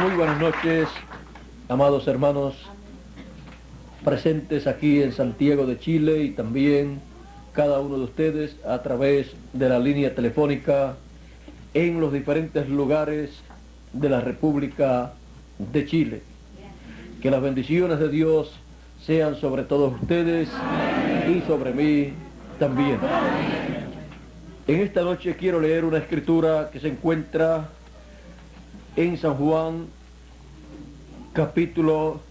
Muy buenas noches, amados hermanos, presentes aquí en Santiago de Chile y también cada uno de ustedes a través de la línea telefónica en los diferentes lugares de la República de Chile. Que las bendiciones de Dios sean sobre todos ustedes y sobre mí también. En esta noche quiero leer una escritura que se encuentra en San Juan, capítulo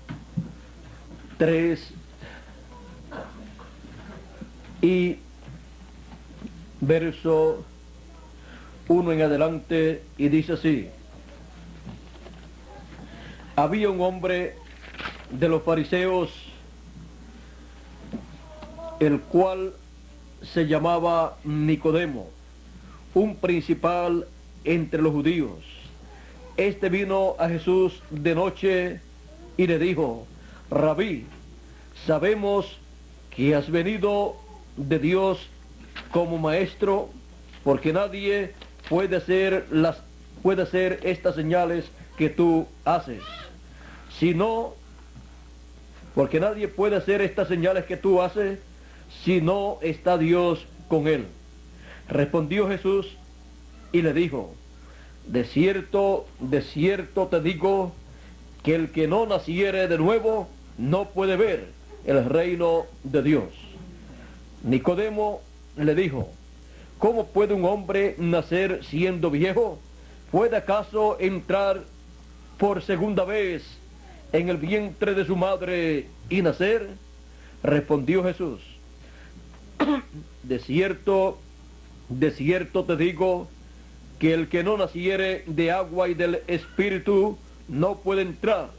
3 y verso 1 en adelante, y dice así: había un hombre de los fariseos, el cual se llamaba Nicodemo, un principal entre los judíos. Este vino a Jesús de noche y le dijo: Rabí, sabemos que has venido de Dios como maestro, porque nadie puede hacer estas señales que tú haces, porque nadie puede hacer estas señales que tú haces, si no está Dios con él. Respondió Jesús y le dijo: de cierto te digo, que el que no naciere de nuevo no puede ver el reino de Dios. Nicodemo le dijo: ¿cómo puede un hombre nacer siendo viejo? ¿Puede acaso entrar por segunda vez en el vientre de su madre y nacer? Respondió Jesús: de cierto te digo, que el que no naciere de agua y del Espíritu no puede entrar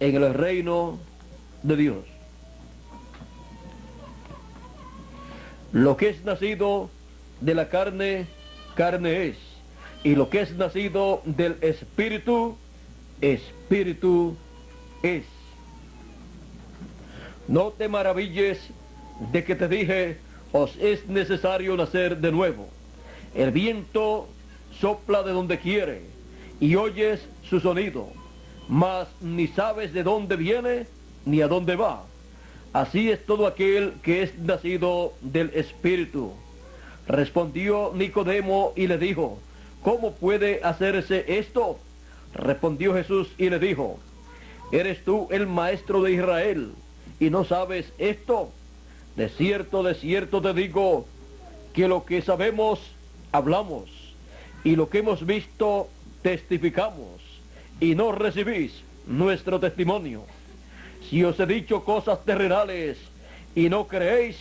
en el reino de Dios. Lo que es nacido de la carne, carne es, y lo que es nacido del Espíritu, Espíritu es. No te maravilles de que te dije: os es necesario nacer de nuevo. El viento sopla de donde quiere y oyes su sonido, mas ni sabes de dónde viene ni a dónde va. Así es todo aquel que es nacido del Espíritu. Respondió Nicodemo y le dijo: ¿cómo puede hacerse esto? Respondió Jesús y le dijo: ¿eres tú el maestro de Israel y no sabes esto? De cierto te digo, que lo que sabemos hablamos, y lo que hemos visto testificamos, y no recibís nuestro testimonio. Si os he dicho cosas terrenales y no creéis,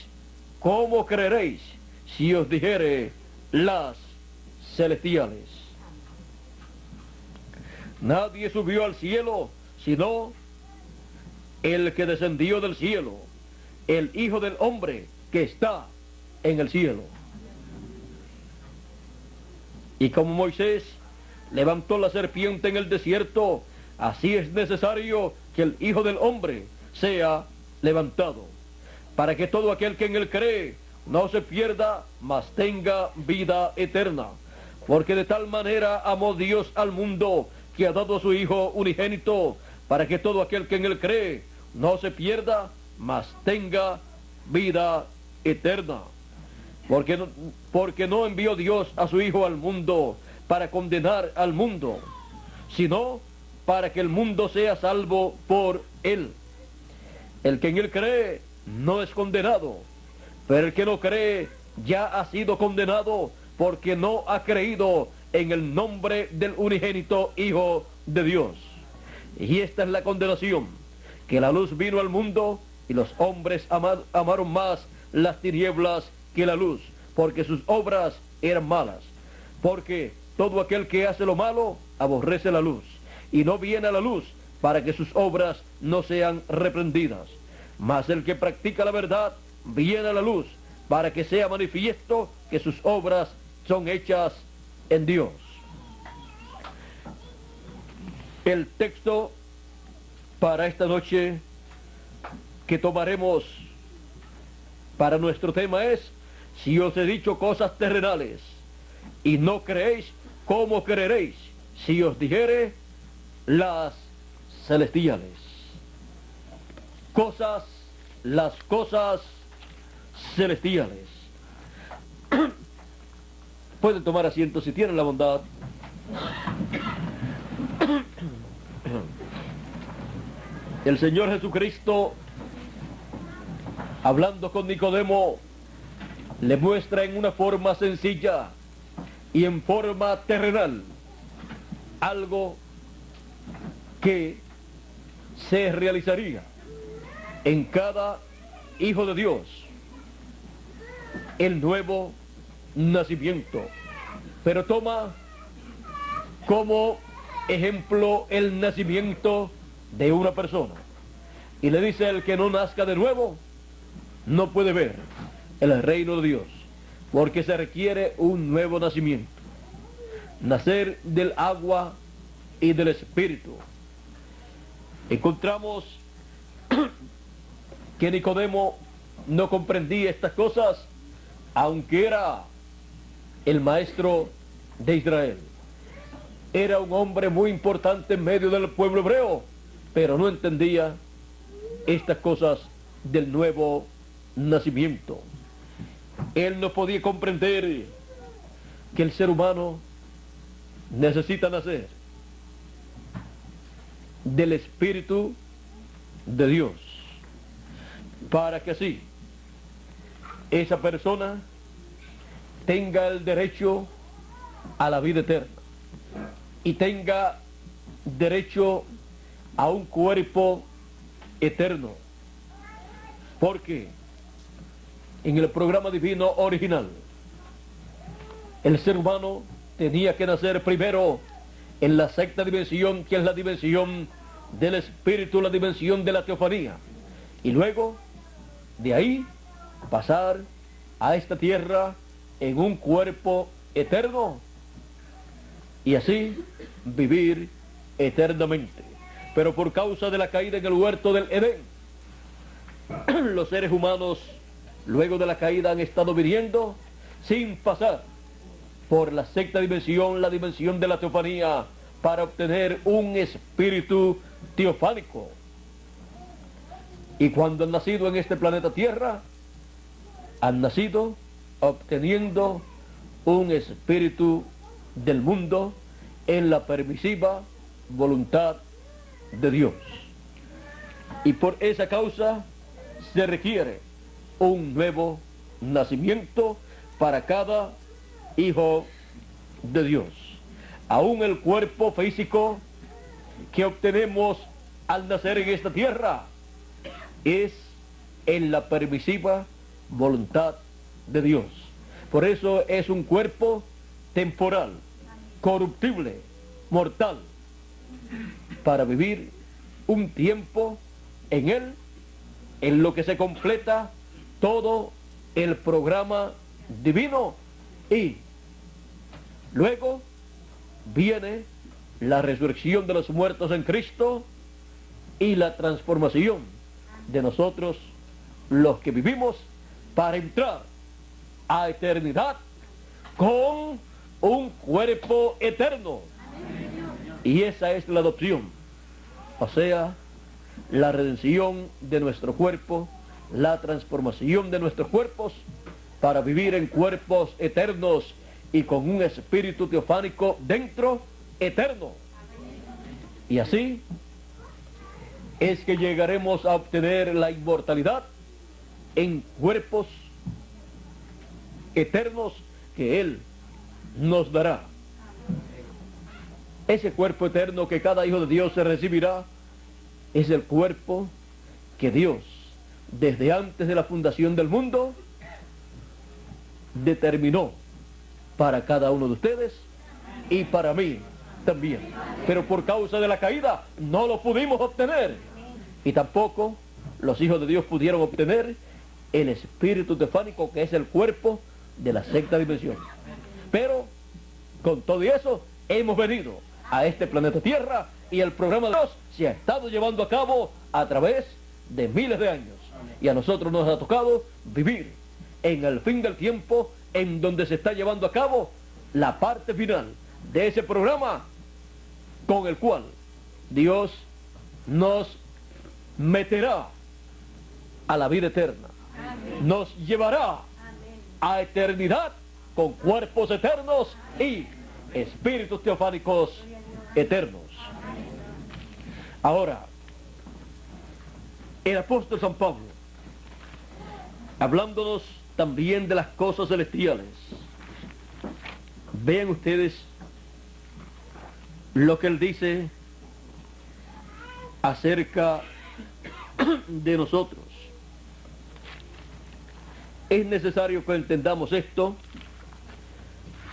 ¿cómo creeréis si os dijere las celestiales? Nadie subió al cielo sino el que descendió del cielo, el Hijo del Hombre que está en el cielo. Y como Moisés levantó la serpiente en el desierto, así es necesario que el Hijo del Hombre sea levantado, para que todo aquel que en él cree no se pierda, mas tenga vida eterna. Porque de tal manera amó Dios al mundo, que ha dado a su Hijo unigénito, para que todo aquel que en él cree no se pierda, mas tenga vida eterna. Porque no envió Dios a su Hijo al mundo para condenar al mundo, sino para que el mundo sea salvo por él. El que en él cree no es condenado, pero el que no cree ya ha sido condenado, porque no ha creído en el nombre del unigénito Hijo de Dios. Y esta es la condenación, que la luz vino al mundo, y los hombres amaron más las tinieblas que la luz, porque sus obras eran malas. Porque todo aquel que hace lo malo aborrece la luz, y no viene a la luz, para que sus obras no sean reprendidas. Mas el que practica la verdad viene a la luz, para que sea manifiesto que sus obras son hechas en Dios. El texto para esta noche que tomaremos para nuestro tema es: si os he dicho cosas terrenales y no creéis, ¿cómo creeréis si os dijere las celestiales. Las cosas celestiales. Pueden tomar asiento si tienen la bondad. El Señor Jesucristo, hablando con Nicodemo, le muestra en una forma sencilla y en forma terrenal algo que se realizaría en cada hijo de Dios: el nuevo nacimiento. Pero toma como ejemplo el nacimiento de una persona y le dice: el que no nazca de nuevo no puede ver el reino de Dios, porque se requiere un nuevo nacimiento, nacer del agua y del Espíritu. Encontramos que Nicodemo no comprendía estas cosas, aunque era el maestro de Israel. Era un hombre muy importante en medio del pueblo hebreo, pero no entendía estas cosas del nuevo nacimiento. Él no podía comprender que el ser humano necesita nacer del Espíritu de Dios, para que así esa persona tenga el derecho a la vida eterna y tenga derecho a un cuerpo eterno. Porque en el programa divino original, el ser humano tenía que nacer primero en la sexta dimensión, que es la dimensión del Espíritu, la dimensión de la teofanía, y luego de ahí pasar a esta tierra en un cuerpo eterno y así vivir eternamente. Pero por causa de la caída en el huerto del Edén, los seres humanos luego de la caída han estado viviendo sin pasar por la sexta dimensión, la dimensión de la teofanía, para obtener un espíritu teofánico. Y cuando han nacido en este planeta Tierra, han nacido obteniendo un espíritu del mundo en la permisiva voluntad de Dios. Y por esa causa se requiere un nuevo nacimiento para cada hijo de Dios. Aún el cuerpo físico que obtenemos al nacer en esta tierra es en la permisiva voluntad de Dios. Por eso es un cuerpo temporal, corruptible, mortal, para vivir un tiempo en él, en lo que se completa todo el programa divino, y luego viene la resurrección de los muertos en Cristo y la transformación de nosotros los que vivimos para entrar a eternidad con un cuerpo eterno. Y esa es la adopción, o sea, la redención de nuestro cuerpo, la transformación de nuestros cuerpos para vivir en cuerpos eternos y con un espíritu teofánico dentro, eterno. Y así es que llegaremos a obtener la inmortalidad en cuerpos eternos que Él nos dará. Ese cuerpo eterno que cada hijo de Dios se recibirá es el cuerpo que Dios, desde antes de la fundación del mundo, determinó para cada uno de ustedes y para mí también. Pero por causa de la caída no lo pudimos obtener, y tampoco los hijos de Dios pudieron obtener el espíritu teofánico, que es el cuerpo de la sexta dimensión. Pero con todo eso hemos venido a este planeta Tierra, y el programa de Dios se ha estado llevando a cabo a través de miles de años, y a nosotros nos ha tocado vivir en el fin del tiempo, en donde se está llevando a cabo la parte final de ese programa, con el cual Dios nos meterá a la vida eterna. Nos llevará a eternidad con cuerpos eternos y espíritus teofánicos eternos. Ahora, el apóstol San Pablo, hablándonos también de las cosas celestiales, vean ustedes lo que él dice acerca de nosotros. Es necesario que entendamos esto.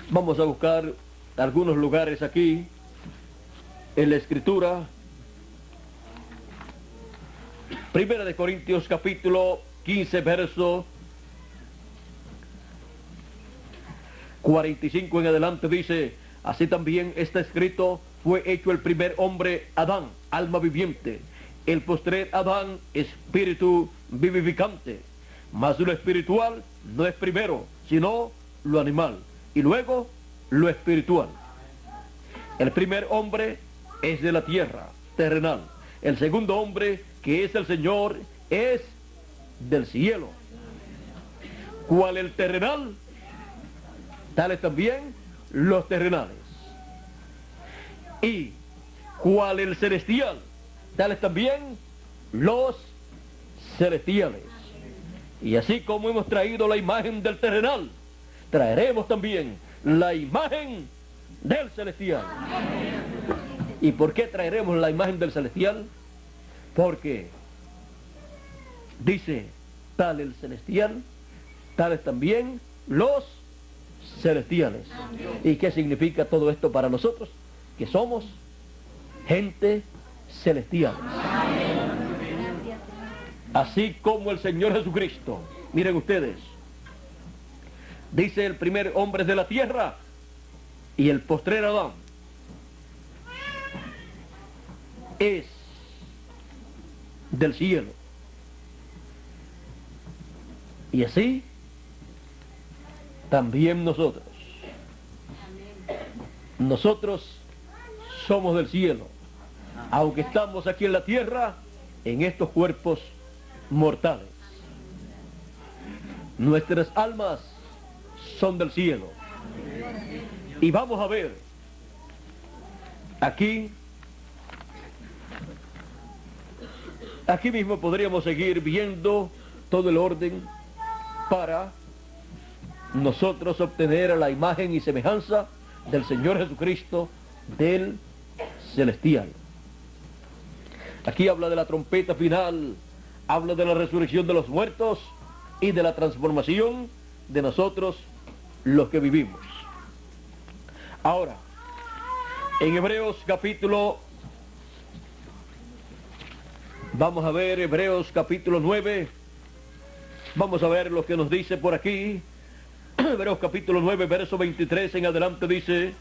Vamos a buscar algunos lugares aquí en la Escritura. Primera de Corintios capítulo 15, verso 45 en adelante dice: así también está escrito, fue hecho el primer hombre Adán, alma viviente, el postrer Adán, espíritu vivificante. Mas lo espiritual no es primero, sino lo animal, y luego lo espiritual. El primer hombre es de la tierra, terrenal. El segundo hombre, que es el Señor, es del cielo. ¿Cuál el terrenal? Tales también los terrenales. Y ¿cuál el celestial? Tales también los celestiales. Y así como hemos traído la imagen del terrenal, traeremos también la imagen del celestial. ¿Y por qué traeremos la imagen del celestial? Porque dice, tal el celestial, tales también los celestiales. ¿Y qué significa todo esto para nosotros? Que somos gente celestial. Así como el Señor Jesucristo, miren ustedes, dice el primer hombre de la tierra y el postrer Adán es del cielo. Y así también nosotros. Nosotros somos del cielo, aunque estamos aquí en la tierra, en estos cuerpos mortales. Nuestras almas son del cielo. Y vamos a ver aquí mismo podríamos seguir viendo todo el orden para nosotros obtener la imagen y semejanza del Señor Jesucristo, del celestial. Aquí habla de la trompeta final, habla de la resurrección de los muertos y de la transformación de nosotros los que vivimos. Ahora, en Hebreos capítulo, vamos a ver Hebreos capítulo 9, vamos a ver lo que nos dice por aquí. Hebreos capítulo 9, verso 23 en adelante dice: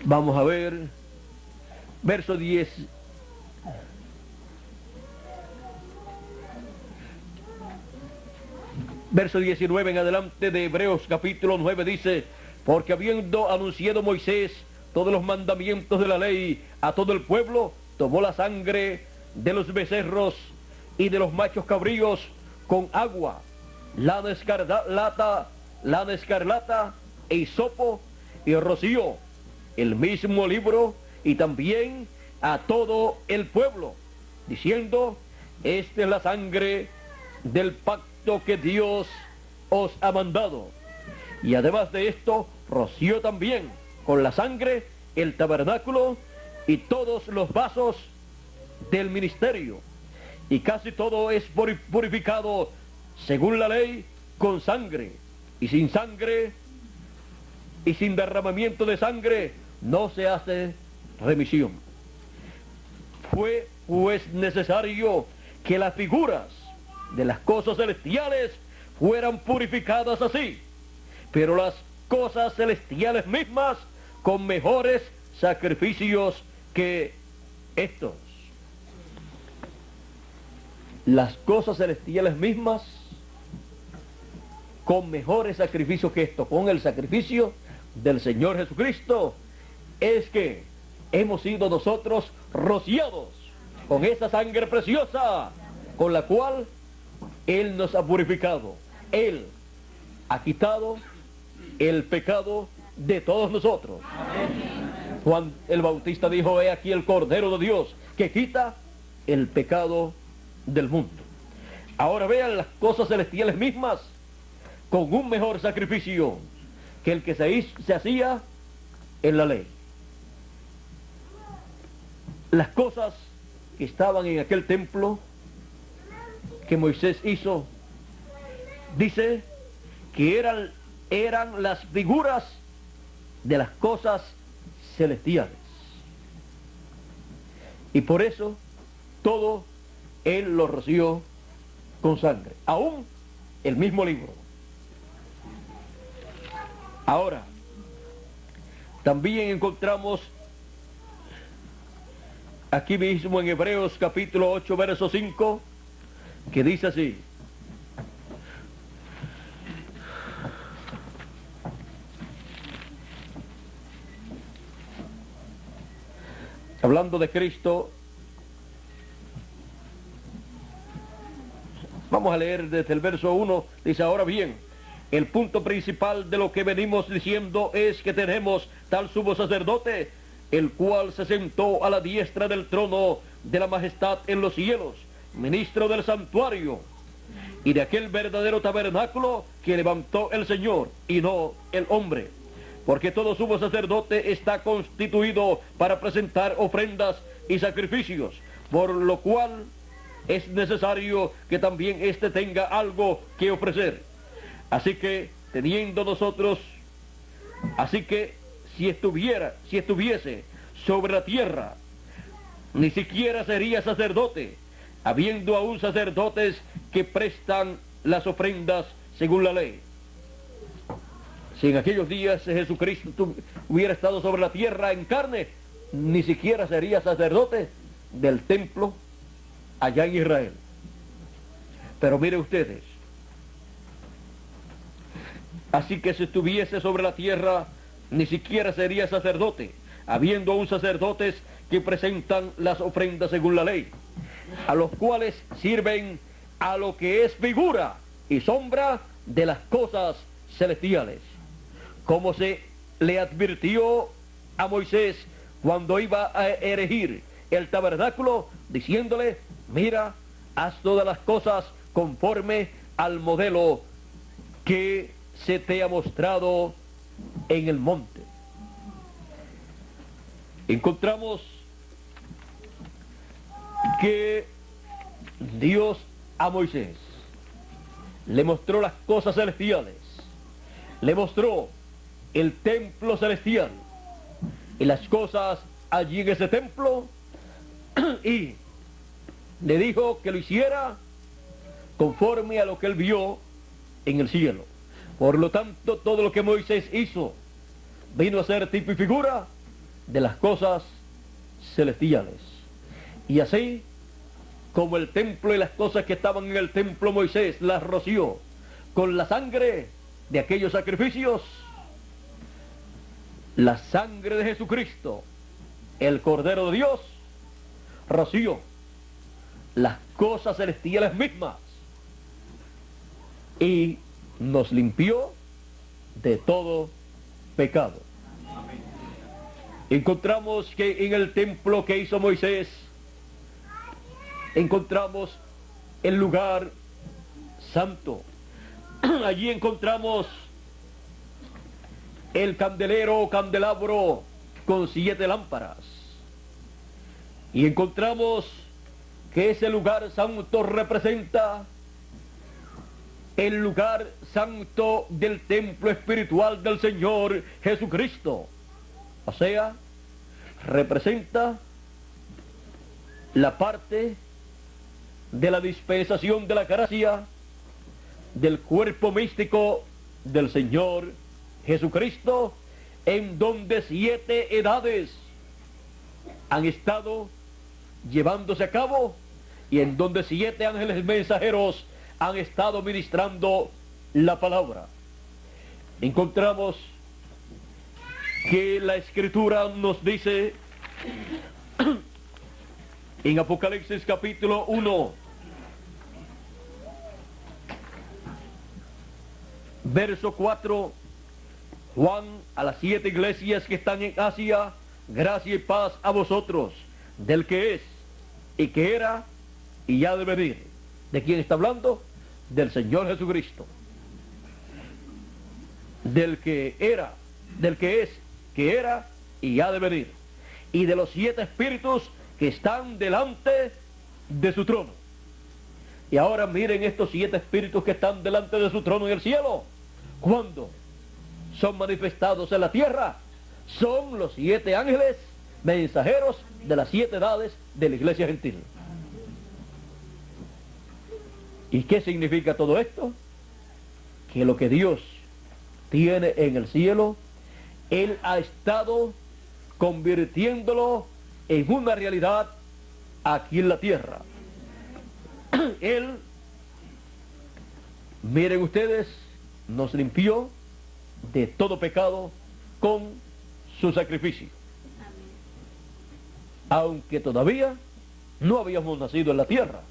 vamos a ver, verso 10. Verso 19 en adelante de Hebreos capítulo 9 dice: porque habiendo anunciado Moisés todos los mandamientos de la ley a todo el pueblo, tomó la sangre de los becerros y de los machos cabríos con agua, lana escarlata e hisopo, y roció el mismo libro y también a todo el pueblo, diciendo: esta es la sangre del pacto que Dios os ha mandado. Y además de esto, roció también con la sangre el tabernáculo y todos los vasos del ministerio. Y casi todo es purificado según la ley con sangre. Y sin sangre y sin derramamiento de sangre no se hace remisión. Fue pues necesario que las figuras de las cosas celestiales fueran purificadas así, pero las cosas celestiales mismas con mejores sacrificios que estos. las cosas celestiales mismas con mejores sacrificios que esto, con el sacrificio del Señor Jesucristo, es que hemos sido nosotros rociados con esa sangre preciosa con la cual Él nos ha purificado. Él ha quitado el pecado de todos nosotros. Juan el Bautista dijo: he aquí el Cordero de Dios que quita el pecado del mundo. Ahora vean las cosas celestiales mismas con un mejor sacrificio que el que se hacía en la ley. Las cosas que estaban en aquel templo que Moisés hizo, dice que eran las figuras de las cosas celestiales. Y por eso todo Él lo roció con sangre, aún el mismo libro. Ahora, también encontramos aquí mismo en Hebreos capítulo 8, verso 5, que dice así: hablando de Cristo, vamos a leer desde el verso 1, dice: ahora bien, el punto principal de lo que venimos diciendo es que tenemos tal sumo sacerdote, el cual se sentó a la diestra del trono de la majestad en los cielos, ministro del santuario y de aquel verdadero tabernáculo que levantó el Señor y no el hombre. Porque todo sumo sacerdote está constituido para presentar ofrendas y sacrificios, por lo cual es necesario que también éste tenga algo que ofrecer. Así que si estuviese sobre la tierra, ni siquiera sería sacerdote, habiendo aún sacerdotes que prestan las ofrendas según la ley. Si en aquellos días Jesucristo hubiera estado sobre la tierra en carne, ni siquiera sería sacerdote del templo allá en Israel. Pero miren ustedes, así que si estuviese sobre la tierra, ni siquiera sería sacerdote, habiendo aún sacerdotes que presentan las ofrendas según la ley, a los cuales sirven a lo que es figura y sombra de las cosas celestiales, como se le advirtió a Moisés cuando iba a erigir el tabernáculo, diciéndole: mira, haz todas las cosas conforme al modelo que se te ha mostrado en el monte. Encontramos que Dios a Moisés le mostró las cosas celestiales, le mostró el templo celestial y las cosas allí en ese templo, y le dijo que lo hiciera conforme a lo que él vio en el cielo. Por lo tanto, todo lo que Moisés hizo vino a ser tipo y figura de las cosas celestiales. Y así como el templo y las cosas que estaban en el templo, Moisés las roció con la sangre de aquellos sacrificios, la sangre de Jesucristo, el Cordero de Dios, roció las cosas celestiales mismas y nos limpió de todo pecado. Encontramos que en el templo que hizo Moisés, encontramos el lugar santo. Allí encontramos el candelero o candelabro con 7 lámparas. Y encontramos que ese lugar santo representa el lugar santo del templo espiritual del Señor Jesucristo. O sea, representa la parte de la dispensación de la gracia del cuerpo místico del Señor Jesucristo, en donde 7 edades han estado llevándose a cabo y en donde 7 ángeles mensajeros han estado ministrando la palabra. Encontramos que la Escritura nos dice en Apocalipsis capítulo 1, verso 4, Juan, a las 7 iglesias que están en Asia, gracia y paz a vosotros, del que es, y que era, y ha de venir. ¿De quién está hablando? Del Señor Jesucristo. Del que era, del que es, que era, y ha de venir. Y de los 7 espíritus que están delante de su trono. Y ahora miren estos 7 espíritus que están delante de su trono en el cielo. ¿Cuándo son manifestados en la tierra? Son los 7 ángeles mensajeros de las 7 edades de la iglesia gentil. ¿Y qué significa todo esto? Que lo que Dios tiene en el cielo, Él ha estado convirtiéndolo en una realidad aquí en la tierra. Él, miren ustedes, nos limpió de todo pecado con su sacrificio. Aunque todavía no habíamos nacido en la tierra.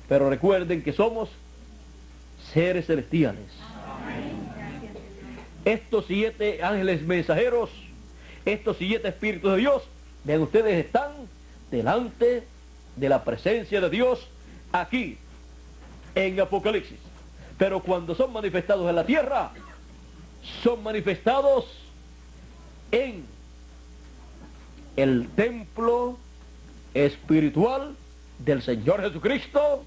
Pero recuerden que somos seres celestiales. Estos 7 ángeles mensajeros, estos 7 espíritus de Dios, vean ustedes, están delante de la presencia de Dios aquí en Apocalipsis. Pero cuando son manifestados en la tierra, son manifestados en el templo espiritual del Señor Jesucristo,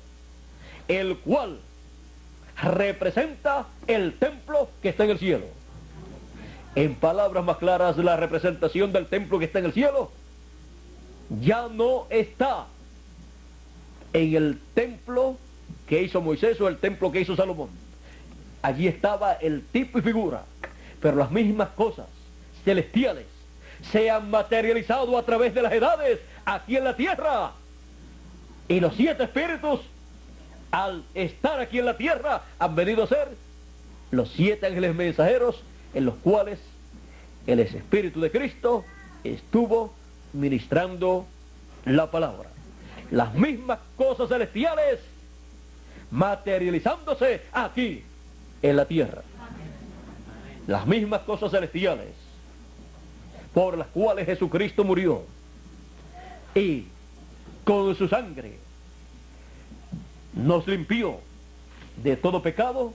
el cual representa el templo que está en el cielo. En palabras más claras, la representación del templo que está en el cielo ya no está en el templo que hizo Moisés o el templo que hizo Salomón. Allí estaba el tipo y figura, pero las mismas cosas celestiales se han materializado a través de las edades aquí en la tierra. Y los 7 espíritus, al estar aquí en la tierra, han venido a ser los 7 ángeles mensajeros en los cuales el Espíritu de Cristo estuvo ministrando la palabra. Las mismas cosas celestiales materializándose aquí en la tierra. Las mismas cosas celestiales por las cuales Jesucristo murió y con su sangre nos limpió de todo pecado.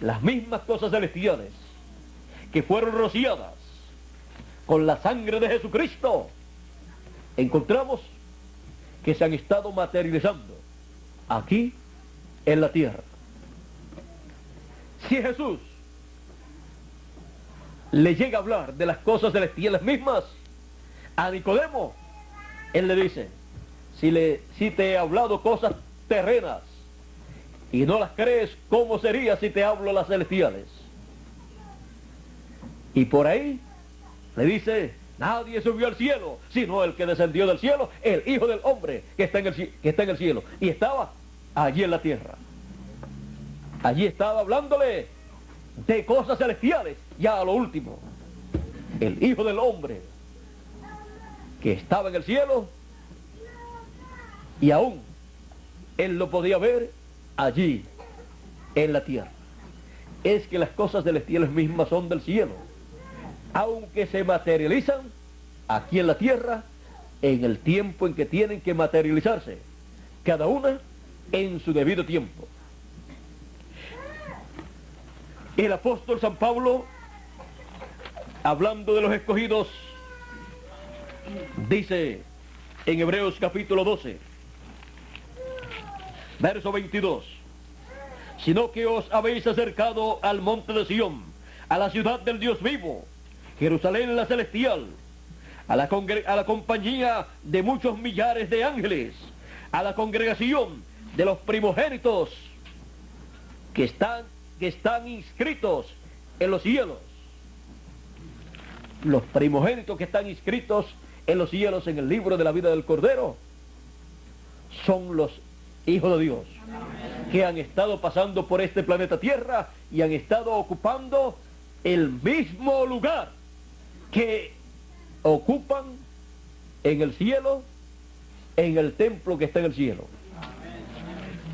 Las mismas cosas celestiales que fueron rociadas con la sangre de Jesucristo, encontramos que se han estado materializando aquí en la tierra. Si Jesús le llega a hablar de las cosas celestiales mismas a Nicodemo, él le dice: si te he hablado cosas terrenas y no las crees, ¿cómo sería si te hablo las celestiales? Y por ahí le dice: nadie subió al cielo sino el que descendió del cielo, el Hijo del Hombre que está en el cielo. Y estaba allí en la tierra. Allí estaba hablándole de cosas celestiales. Ya a lo último, el Hijo del Hombre que estaba en el cielo, y aún él lo podía ver allí en la tierra. Es que las cosas celestiales mismas son del cielo, aunque se materializan aquí en la tierra en el tiempo en que tienen que materializarse, cada una en su debido tiempo. El apóstol San Pablo, hablando de los escogidos, dice en Hebreos capítulo 12, verso 22: sino que os habéis acercado al monte de Sión, a la ciudad del Dios vivo, Jerusalén la celestial, a la compañía de muchos millares de ángeles, a la congregación de los primogénitos que están inscritos en los cielos. Los primogénitos que están inscritos en los cielos en el libro de la vida del Cordero son los hijos de Dios, que han estado pasando por este planeta Tierra y han estado ocupando el mismo lugar que ocupan en el cielo, en el templo que está en el cielo.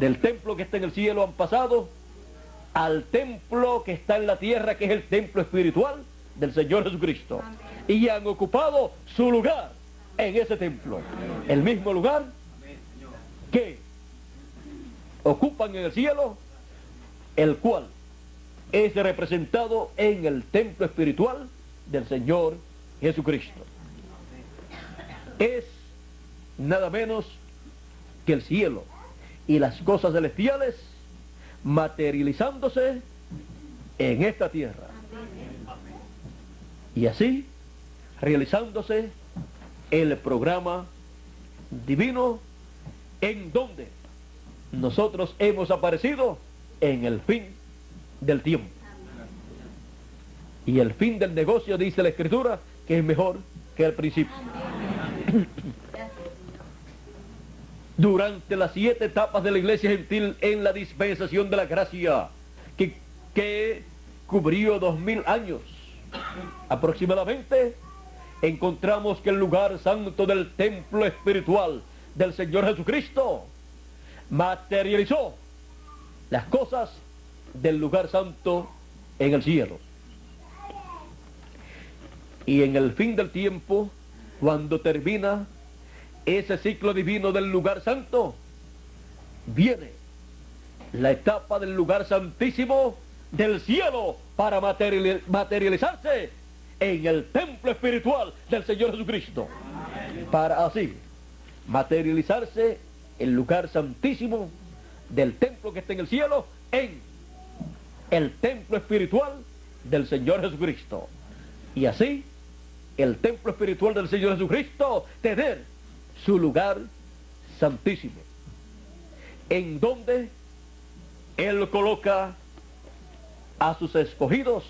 Del templo que está en el cielo han pasado al templo que está en la tierra, que es el templo espiritual del Señor Jesucristo. Y han ocupado su lugar en ese templo. El mismo lugar que ocupan en el cielo, el cual es representado en el templo espiritual del Señor Jesucristo. Es nada menos que el cielo y las cosas celestiales materializándose en esta tierra. Y así realizándose el programa divino en donde nosotros hemos aparecido en el fin del tiempo. Y el fin del negocio, dice la Escritura, que es mejor que el principio. Durante las 7 etapas de la iglesia gentil en la dispensación de la gracia, que cubrió 2000 años aproximadamente, encontramos que el lugar santo del templo espiritual del Señor Jesucristo materializó las cosas del lugar santo en el cielo. Y en el fin del tiempo, cuando termina ese ciclo divino del lugar santo, viene la etapa del lugar santísimo del cielo para materializarse en el templo espiritual del Señor Jesucristo. Para así materializarse el lugar santísimo del templo que está en el cielo en el templo espiritual del Señor Jesucristo. Y así el templo espiritual del Señor Jesucristo tener su lugar santísimo, en donde Él coloca a sus escogidos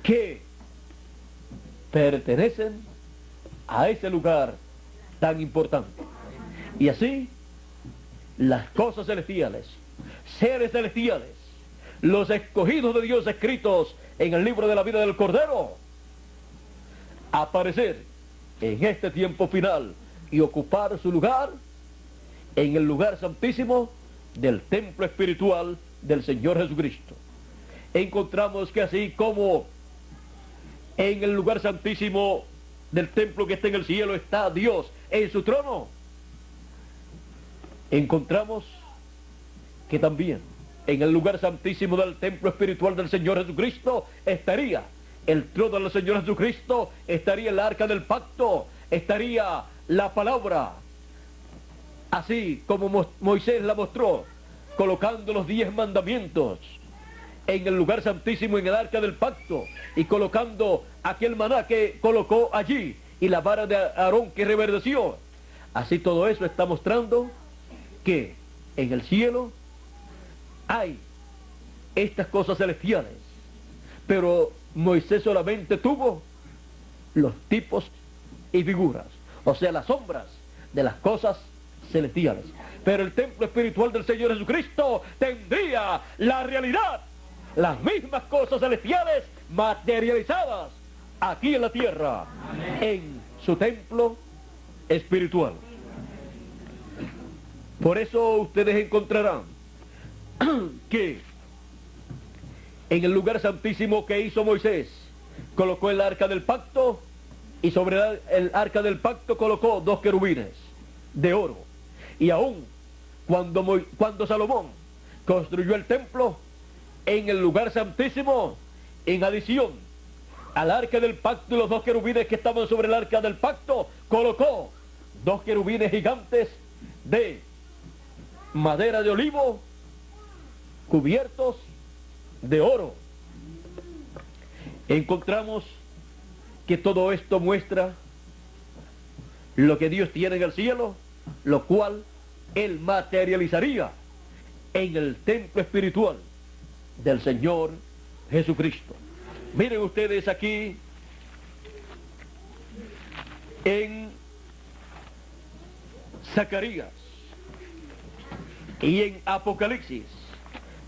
que pertenecen a ese lugar tan importante. Y así las cosas celestiales, seres celestiales, los escogidos de Dios escritos en el libro de la vida del Cordero, aparecer en este tiempo final y ocupar su lugar en el lugar santísimo del templo espiritual del Señor Jesucristo. Encontramos que así como en el lugar santísimo del templo que está en el cielo está Dios en su trono, encontramos que también en el lugar santísimo del templo espiritual del Señor Jesucristo estaría el trono del Señor Jesucristo, estaría el arca del pacto, estaría la palabra, así como Moisés la mostró, colocando los 10 mandamientos en el lugar santísimo, en el arca del pacto, y colocando aquel maná que colocó allí, y la vara de Aarón que reverdeció. Así todo eso está mostrando que en el cielo hay estas cosas celestiales, pero Moisés solamente tuvo los tipos y figuras, o sea, las sombras de las cosas celestiales. Pero el templo espiritual del Señor Jesucristo tendría la realidad, las mismas cosas celestiales materializadas aquí en la tierra. Amén. En su templo espiritual. Por eso ustedes encontrarán que en el lugar santísimo que hizo Moisés, colocó el arca del pacto, y sobre el arca del pacto colocó 2 querubines de oro. Y aún cuando Salomón construyó el templo, en el lugar santísimo, en adición al arca del pacto y los 2 querubines que estaban sobre el arca del pacto, colocó 2 querubines gigantes de madera de olivo, cubiertos de oro. Encontramos que todo esto muestra lo que Dios tiene en el cielo, lo cual Él materializaría en el templo espiritual del Señor Jesucristo. Miren ustedes aquí en Zacarías, Y en Apocalipsis,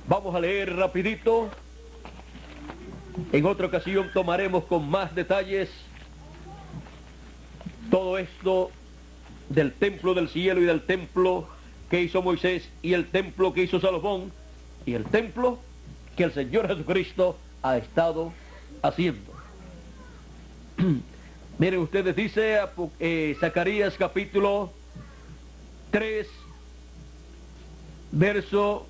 vamos a leer rapidito. En otra ocasión tomaremos con más detalles todo esto del templo del cielo y del templo que hizo Moisés y el templo que hizo Salomón y el templo que el Señor Jesucristo ha estado haciendo. Miren ustedes, dice Zacarías capítulo 3, verso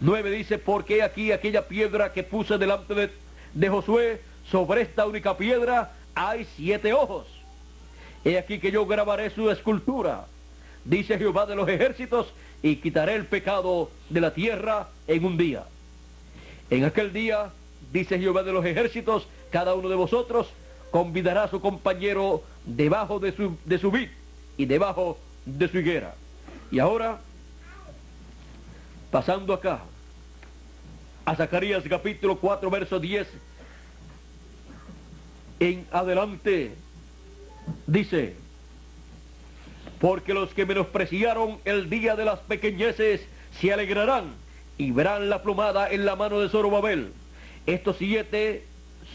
9, dice: porque aquí aquella piedra que puse delante de Josué, sobre esta única piedra hay 7 ojos. He aquí que yo grabaré su escultura, dice Jehová de los ejércitos, y quitaré el pecado de la tierra en un día. En aquel día, dice Jehová de los ejércitos, cada uno de vosotros convidará a su compañero debajo de su vid y debajo de su higuera. Y ahora, pasando acá a Zacarías capítulo 4, verso 10 en adelante, dice: porque los que menospreciaron el día de las pequeñeces se alegrarán y verán la plumada en la mano de Zorobabel. Estos 7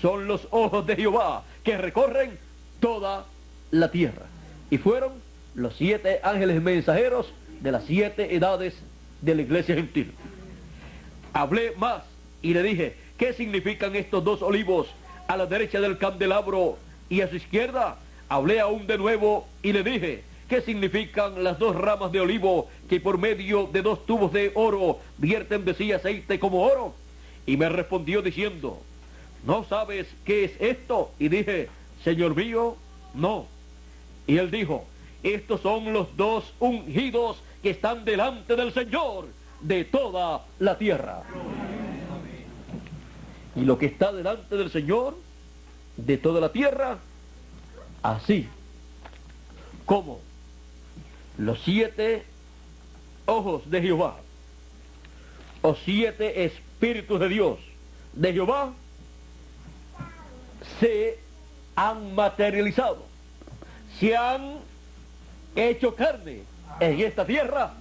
son los ojos de Jehová que recorren toda la tierra. Y fueron los 7 ángeles mensajeros de las 7 edades de la iglesia gentil. Hablé más y le dije: ¿qué significan estos 2 olivos a la derecha del candelabro y a su izquierda? Hablé aún de nuevo y le dije: ¿qué significan las 2 ramas de olivo que por medio de 2 tubos de oro vierten de sí aceite como oro? Y me respondió diciendo: ¿no sabes qué es esto? Y dije: Señor mío, no. Y él dijo: estos son los 2 ungidos que están delante del Señor de toda la tierra. Y lo que está delante del Señor de toda la tierra, así como los 7 ojos de Jehová, o 7 espíritus de Dios de Jehová, se han materializado, se han hecho carne en esta tierra,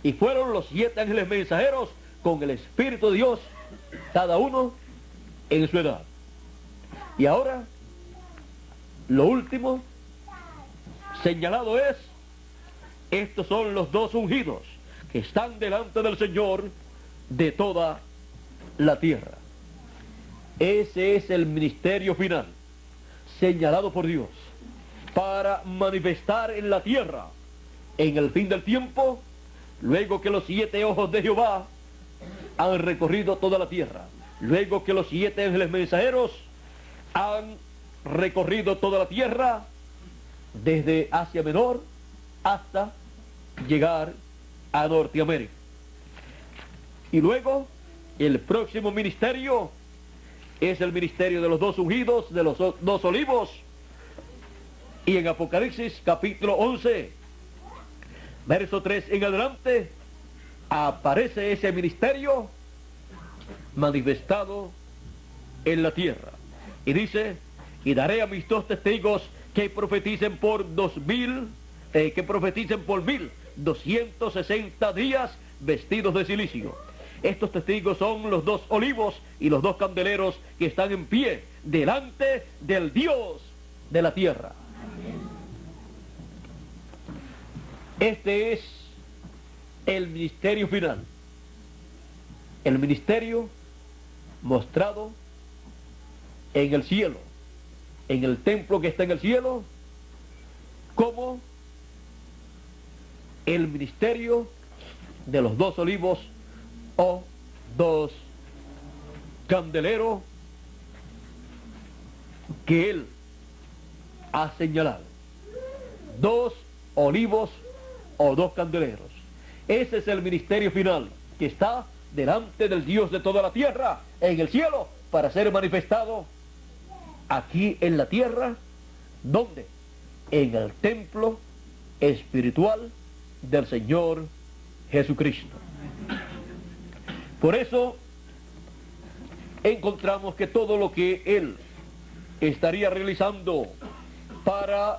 y fueron los 7 ángeles mensajeros con el Espíritu de Dios, cada uno en su edad. Y ahora, lo último señalado es: estos son los 2 ungidos que están delante del Señor de toda la tierra. Ese es el ministerio final, señalado por Dios, para manifestar en la tierra, en el fin del tiempo, luego que los 7 ojos de Jehová han recorrido toda la tierra, luego que los 7 ángeles mensajeros han recorrido toda la tierra, desde Asia Menor hasta llegar a Norteamérica. Y luego, el próximo ministerio es el ministerio de los 2 ungidos, de los 2 olivos. Y en Apocalipsis capítulo 11, verso 3 en adelante, aparece ese ministerio manifestado en la tierra. Y dice: y daré a mis 2 testigos que profeticen por 1260 días vestidos de cilicio. Estos testigos son los 2 olivos y los 2 candeleros que están en pie delante del Dios de la tierra. Este es el ministerio final, el ministerio mostrado en el cielo, en el templo que está en el cielo, como el ministerio de los 2 olivos o 2 candeleros que él ha señalado. 2 olivos o 2 candeleros. Ese es el ministerio final que está delante del Dios de toda la tierra en el cielo, para ser manifestado aquí en la tierra. ¿Dónde? En el templo espiritual del Señor Jesucristo. Por eso encontramos que todo lo que Él estaría realizando para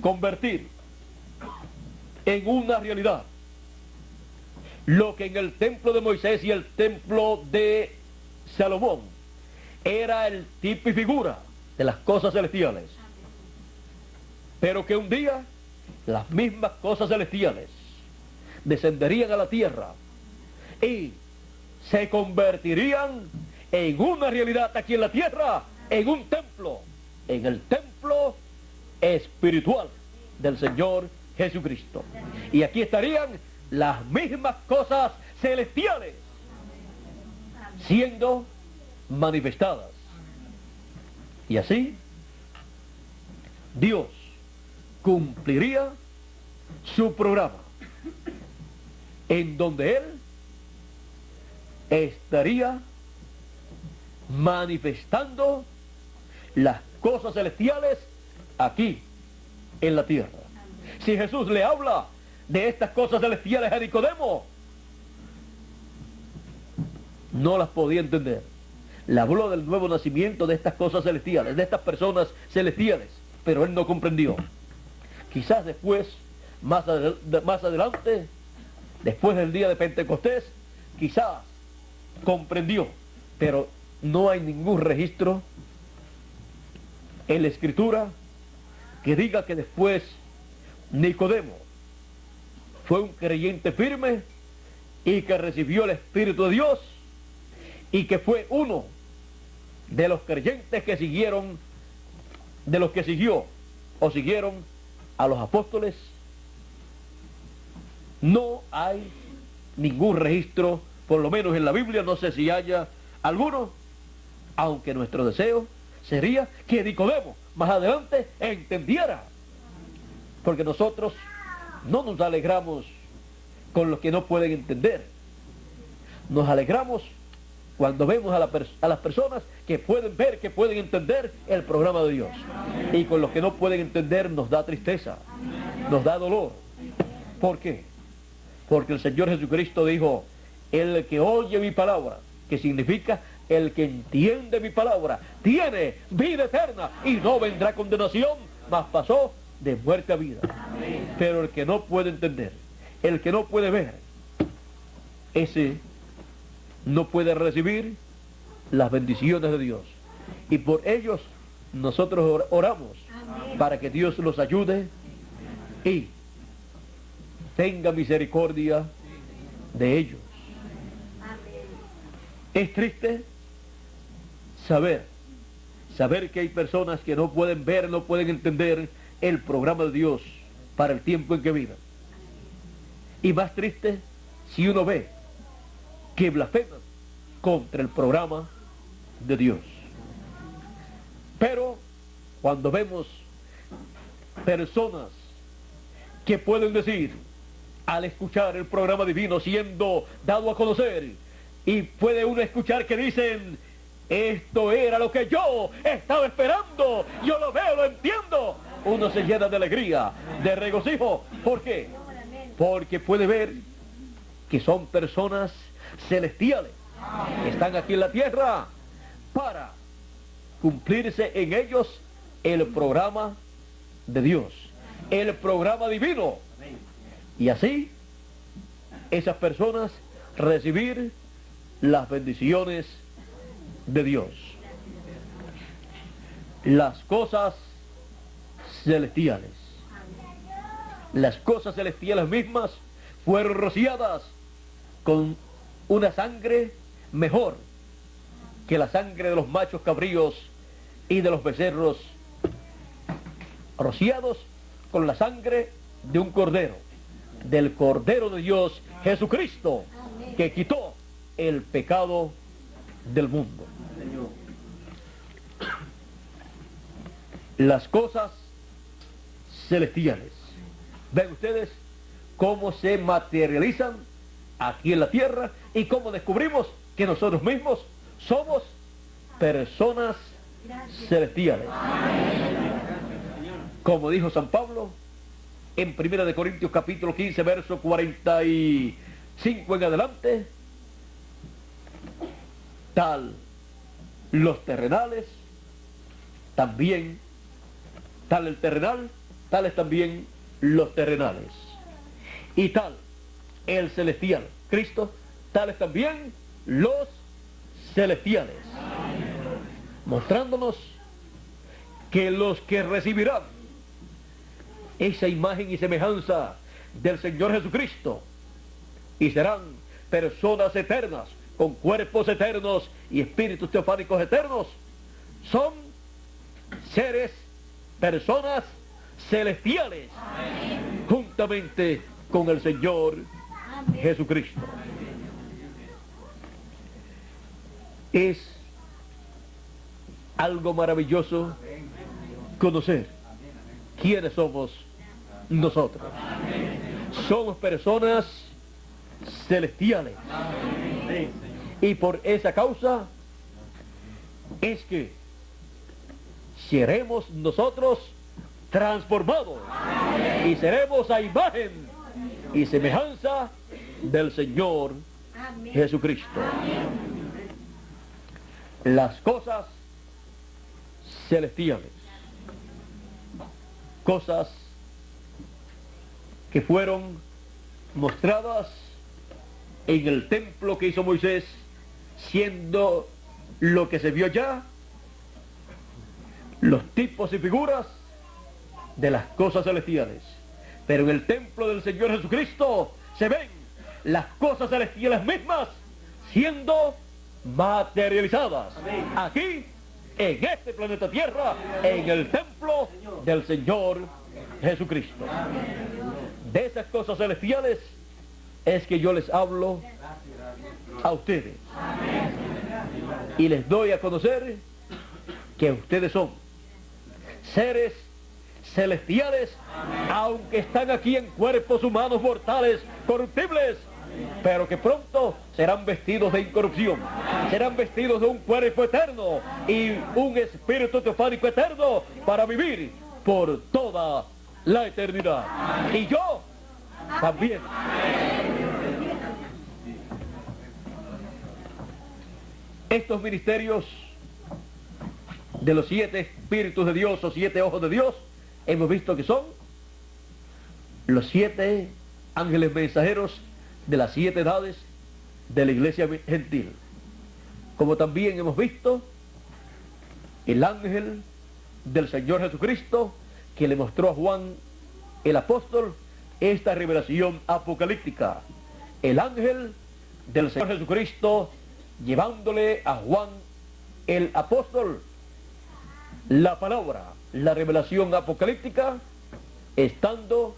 convertir en una realidad lo que en el templo de Moisés y el templo de Salomón era el tipo y figura de las cosas celestiales, pero que un día las mismas cosas celestiales descenderían a la tierra y se convertirían en una realidad aquí en la tierra, en un templo, en el templo espiritual del Señor Jesucristo. Y aquí estarían las mismas cosas celestiales siendo manifestadas. Y así Dios cumpliría su programa, en donde Él estaría manifestando las cosas celestiales aquí en la tierra. Si Jesús le habla de estas cosas celestiales a Nicodemo, no las podía entender. Le habló del nuevo nacimiento, de estas cosas celestiales, de estas personas celestiales, pero él no comprendió. Quizás después, más adelante, después del día de Pentecostés, quizás comprendió, pero no hay ningún registro en la Escritura que diga que después Nicodemo fue un creyente firme y que recibió el Espíritu de Dios y que fue uno de los creyentes que siguieron, de los que siguió o siguieron a los apóstoles. No hay ningún registro, por lo menos en la Biblia, no sé si haya alguno, aunque nuestro deseo sería que Nicodemo más adelante entendiera, porque nosotros no nos alegramos con los que no pueden entender, nos alegramos cuando vemos a las personas que pueden ver, que pueden entender el programa de Dios, y con los que no pueden entender nos da tristeza, nos da dolor. ¿Por qué? Porque el Señor Jesucristo dijo: el que oye mi palabra, que significa el que entiende mi palabra, tiene vida eterna y no vendrá condenación, mas pasó de muerte a vida. Pero el que no puede entender, el que no puede ver, ese no puede recibir las bendiciones de Dios. Y por ellos nosotros oramos para que Dios los ayude y tenga misericordia de ellos. Es triste saber que hay personas que no pueden ver, no pueden entender el programa de Dios para el tiempo en que viven. Y más triste si uno ve que blasfeman contra el programa de Dios. Pero cuando vemos personas que pueden decir, al escuchar el programa divino siendo dado a conocer, y puede uno escuchar que dicen: esto era lo que yo estaba esperando, yo lo veo, lo entiendo, uno se llena de alegría, de regocijo. ¿Por qué? Porque puede ver que son personas celestiales, que están aquí en la tierra para cumplirse en ellos el programa de Dios, el programa divino, y así esas personas recibir las bendiciones de Dios. Las cosas celestiales, las cosas celestiales mismas fueron rociadas con una sangre mejor que la sangre de los machos cabríos y de los becerros, rociados con la sangre de un cordero, del Cordero de Dios Jesucristo, que quitó el pecado del mundo. Las cosas celestiales, ven ustedes cómo se materializan aquí en la tierra y cómo descubrimos que nosotros mismos somos personas celestiales. Como dijo San Pablo en 1 Corintios capítulo 15, verso 45 en adelante: tal los terrenales, también, tal el terrenal, tales también los terrenales. Y tal el celestial, Cristo, tales también los celestiales. Mostrándonos que los que recibirán esa imagen y semejanza del Señor Jesucristo y serán personas eternas, con cuerpos eternos y espíritus teofánicos eternos, son seres, personas celestiales, juntamente con el Señor Jesucristo. Es algo maravilloso conocer quiénes somos nosotros. Somos personas celestiales. Y por esa causa es que seremos nosotros transformados y seremos a imagen y semejanza del Señor Jesucristo. Las cosas celestiales, cosas que fueron mostradas en el templo que hizo Moisés, siendo lo que se vio ya, los tipos y figuras de las cosas celestiales. Pero en el templo del Señor Jesucristo se ven las cosas celestiales mismas siendo materializadas aquí, en este planeta Tierra, en el templo del Señor Jesucristo. De esas cosas celestiales es que yo les hablo a ustedes y les doy a conocer que ustedes son seres celestiales, aunque están aquí en cuerpos humanos mortales, corruptibles, pero que pronto serán vestidos de incorrupción, serán vestidos de un cuerpo eterno y un espíritu teofánico eterno para vivir por toda la eternidad. Y yo también. Estos ministerios de los 7 espíritus de Dios o 7 ojos de Dios, hemos visto que son los 7 ángeles mensajeros de las 7 edades de la iglesia gentil. Como también hemos visto el ángel del Señor Jesucristo que le mostró a Juan el apóstol esta revelación apocalíptica. El ángel del Señor Jesucristo llevándole a Juan el apóstol la palabra, la revelación apocalíptica, estando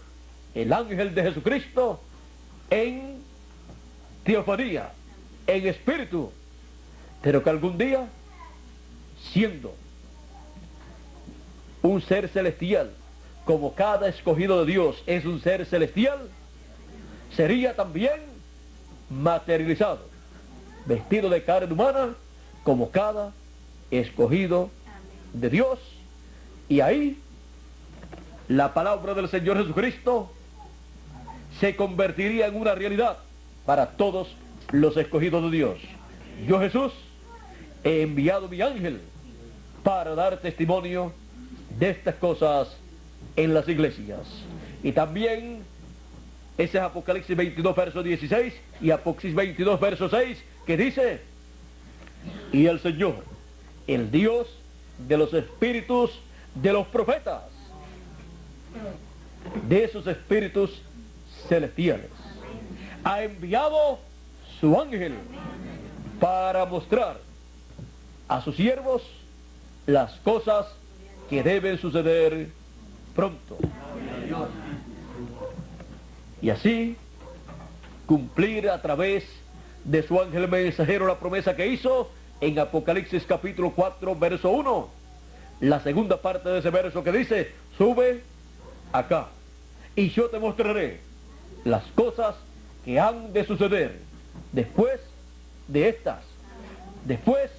el ángel de Jesucristo en teofanía, en espíritu, pero que algún día, siendo un ser celestial, como cada escogido de Dios es un ser celestial, sería también materializado, vestido de carne humana, como cada escogido de Dios, y ahí la palabra del Señor Jesucristo se convertiría en una realidad para todos los escogidos de Dios. Yo, Jesús, he enviado mi ángel para dar testimonio de estas cosas en las iglesias. Y también ese es Apocalipsis 22 verso 16 y Apocalipsis 22 verso 6, que dice: y el Señor, el Dios de los espíritus de los profetas, de esos espíritus celestiales, ha enviado su ángel para mostrar a sus siervos las cosas que deben suceder pronto, y así cumplir a través de su ángel mensajero la promesa que hizo en Apocalipsis capítulo 4 verso 1, la segunda parte de ese verso que dice: sube acá y yo te mostraré las cosas que han de suceder después de estas, después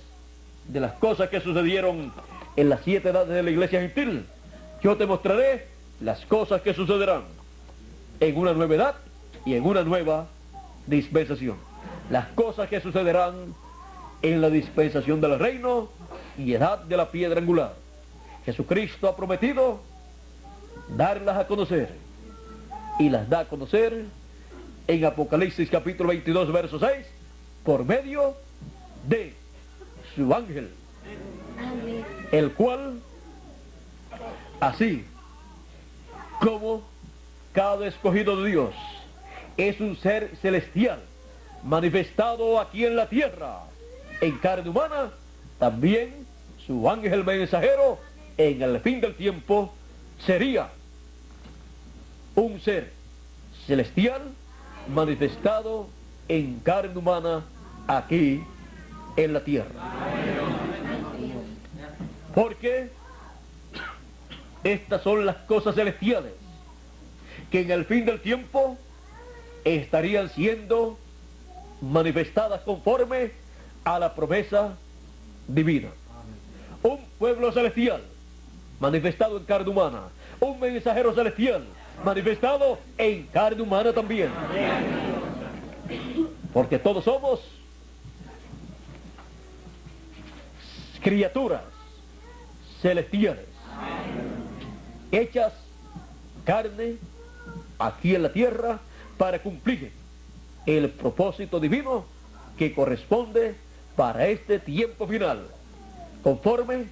de las cosas que sucedieron en las 7 edades de la iglesia gentil. Yo te mostraré las cosas que sucederán en una nueva edad y en una nueva dispensación. Las cosas que sucederán en la dispensación del reino y edad de la piedra angular. Jesucristo ha prometido darlas a conocer y las da a conocer en Apocalipsis capítulo 22, verso 6, por medio de su ángel, el cual, así como cada escogido de Dios es un ser celestial manifestado aquí en la tierra en carne humana, también su ángel mensajero en el fin del tiempo sería un ser celestial manifestado en carne humana aquí en la tierra. Porque estas son las cosas celestiales que en el fin del tiempo estarían siendo manifestadas conforme a la promesa divina. Un pueblo celestial manifestado en carne humana, un mensajero celestial manifestado en carne humana también. Porque todos somos criaturas celestiales, hechas carne aquí en la tierra para cumplir el propósito divino que corresponde para este tiempo final, conforme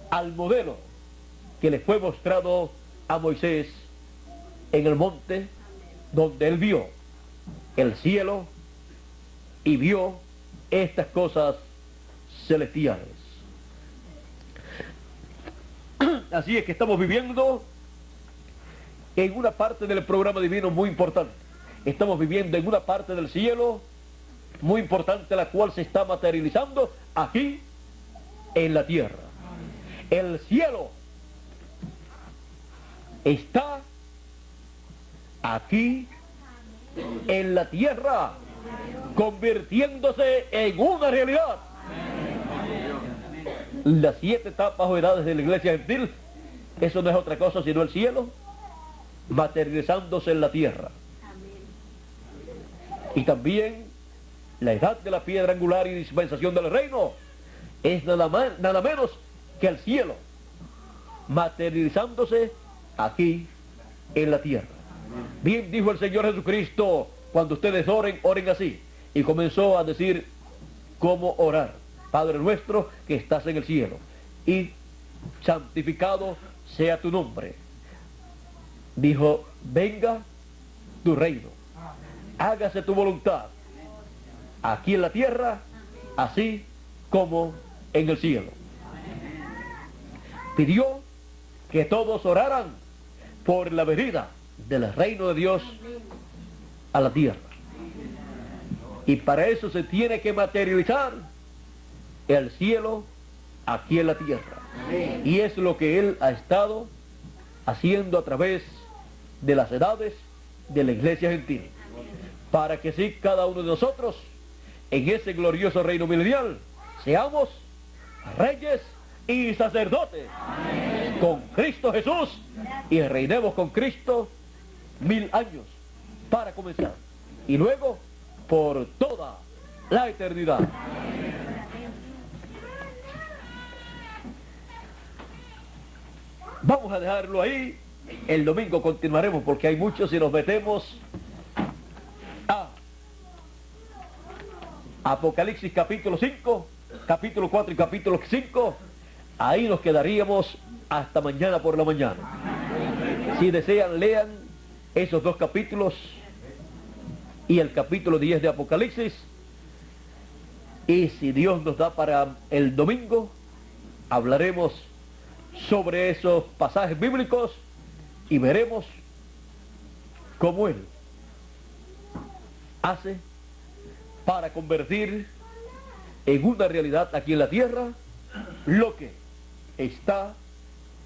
al modelo que le fue mostrado a Moisés en el monte, donde él vio el cielo y vio estas cosas celestiales. Así es que estamos viviendo en una parte del programa divino muy importante. Estamos viviendo en una parte del cielo muy importante, la cual se está materializando aquí en la tierra. El cielo está aquí en la tierra, convirtiéndose en una realidad. Las 7 etapas o edades de la iglesia gentil, eso no es otra cosa sino el cielo materializándose en la tierra. Y también la edad de la piedra angular y dispensación del reino es nada menos que el cielo materializándose aquí en la tierra. Bien dijo el Señor Jesucristo: cuando ustedes oren, oren así. Y comenzó a decir cómo orar: Padre nuestro que estás en el cielo, y santificado sea tu nombre. Dijo: venga tu reino, hágase tu voluntad, aquí en la tierra, así como en el cielo. Pidió que todos oraran por la venida del reino de Dios a la tierra. Y para eso se tiene que materializar el cielo aquí en la tierra. Y es lo que Él ha estado haciendo a través de las edades de la iglesia gentil, para que sí cada uno de nosotros en ese glorioso reino milenial seamos reyes y sacerdotes. Amén. Con Cristo Jesús, y reinemos con Cristo 1000 años para comenzar, y luego por toda la eternidad. Amén. Vamos a dejarlo ahí. El domingo continuaremos, porque hay muchos, y nos metemos a Apocalipsis capítulo 5, capítulo 4 y capítulo 5. Ahí nos quedaríamos hasta mañana por la mañana. Si desean, lean esos 2 capítulos y el capítulo 10 de Apocalipsis. Y si Dios nos da para el domingo, hablaremos sobre esos pasajes bíblicos y veremos cómo Él hace para convertir en una realidad aquí en la tierra lo que está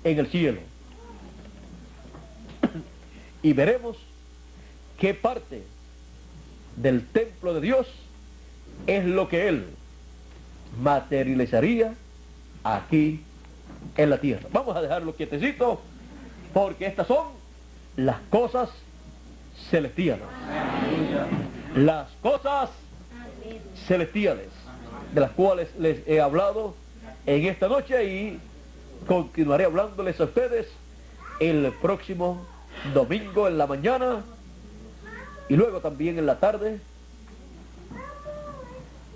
en el cielo. Y veremos qué parte del templo de Dios es lo que Él materializaría aquí en la tierra. Vamos a dejarlo quietecito, porque estas son las cosas celestiales. Las cosas celestiales de las cuales les he hablado en esta noche, y continuaré hablándoles a ustedes el próximo domingo en la mañana y luego también en la tarde,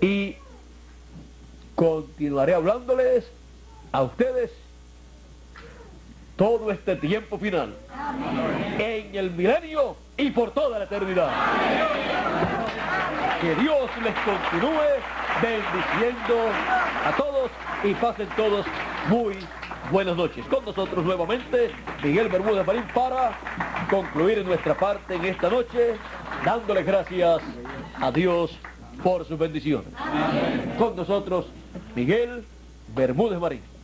y continuaré hablándoles a ustedes todo este tiempo final, en el milenio y por toda la eternidad. Que Dios les continúe bendiciendo a todos y pasen todos muy buenas noches. Con nosotros nuevamente Miguel Bermúdez Marín para concluir nuestra parte en esta noche, dándoles gracias a Dios por sus bendiciones. Con nosotros Miguel Bermúdez Marín.